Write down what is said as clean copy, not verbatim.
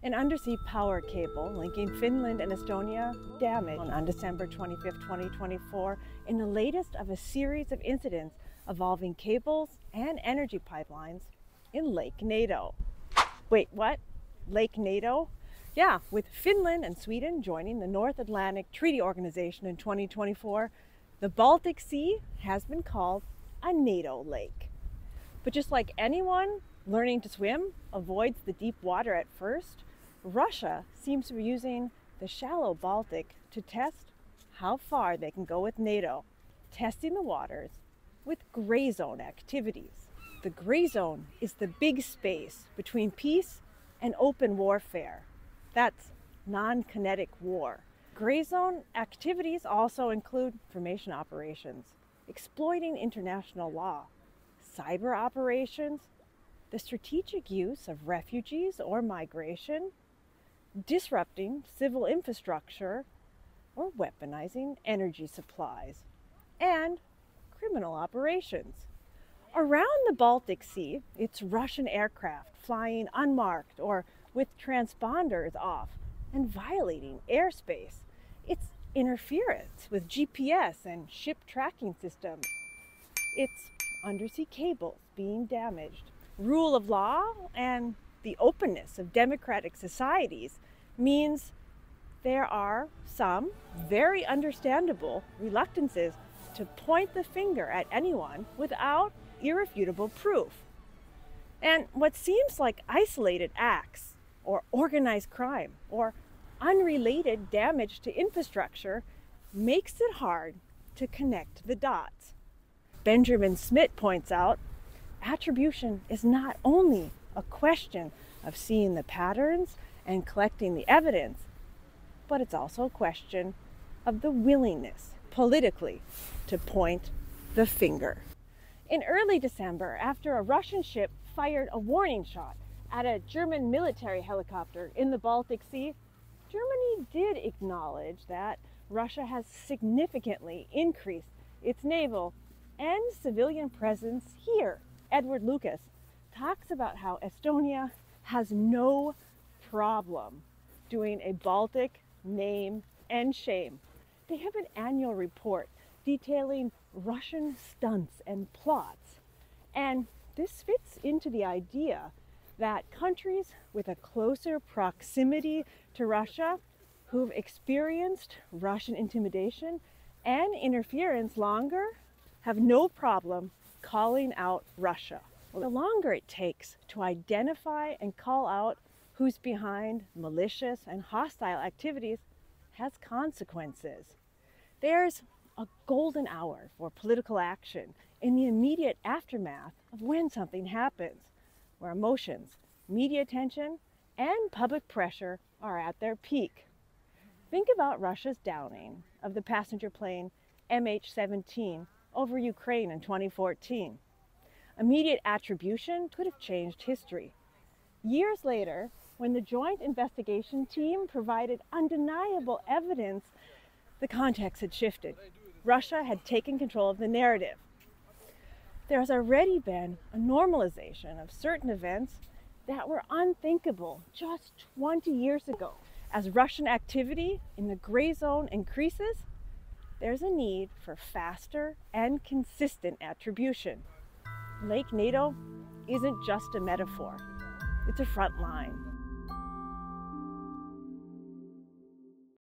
An undersea power cable linking Finland and Estonia damaged on December 25, 2024 in the latest of a series of incidents involving cables and energy pipelines in Lake NATO. Wait, what? Lake NATO? Yeah, with Finland and Sweden joining the North Atlantic Treaty Organization in 2024, the Baltic Sea has been called a NATO lake. But just like anyone learning to swim avoids the deep water at first, Russia seems to be using the shallow Baltic to test how far they can go with NATO, testing the waters with gray zone activities. The gray zone is the big space between peace and open warfare. That's non-kinetic war. Gray zone activities also include information operations, exploiting international law, cyber operations, the strategic use of refugees or migration, disrupting civil infrastructure, or weaponizing energy supplies, and criminal operations. Around the Baltic Sea, it's Russian aircraft flying unmarked or with transponders off and violating airspace. It's interference with GPS and ship tracking systems. It's undersea cables being damaged. Rule of law and the openness of democratic societies means there are some very understandable reluctances to point the finger at anyone without irrefutable proof. And what seems like isolated acts or organized crime or unrelated damage to infrastructure makes it hard to connect the dots. Benjamin Smith points out, attribution is not only a question of seeing the patterns and collecting the evidence, but it's also a question of the willingness politically to point the finger. In early December, after a Russian ship fired a warning shot at a German military helicopter in the Baltic Sea, Germany did acknowledge that Russia has significantly increased its naval and civilian presence here. Edward Lucas talks about how Estonia has no problem doing a Baltic name and shame. They have an annual report detailing Russian stunts and plots. And this fits into the idea that countries with a closer proximity to Russia, who've experienced Russian intimidation and interference longer, have no problem calling out Russia. Well, the longer it takes to identify and call out who's behind malicious and hostile activities has consequences. There's a golden hour for political action in the immediate aftermath of when something happens, where emotions, media attention, and public pressure are at their peak. Think about Russia's downing of the passenger plane MH17 over Ukraine in 2014. Immediate attribution could have changed history. Years later, when the joint investigation team provided undeniable evidence, the context had shifted. Russia had taken control of the narrative. There has already been a normalization of certain events that were unthinkable just 20 years ago. As Russian activity in the gray zone increases, there's a need for faster and consistent attribution. Lake NATO isn't just a metaphor, it's a front line.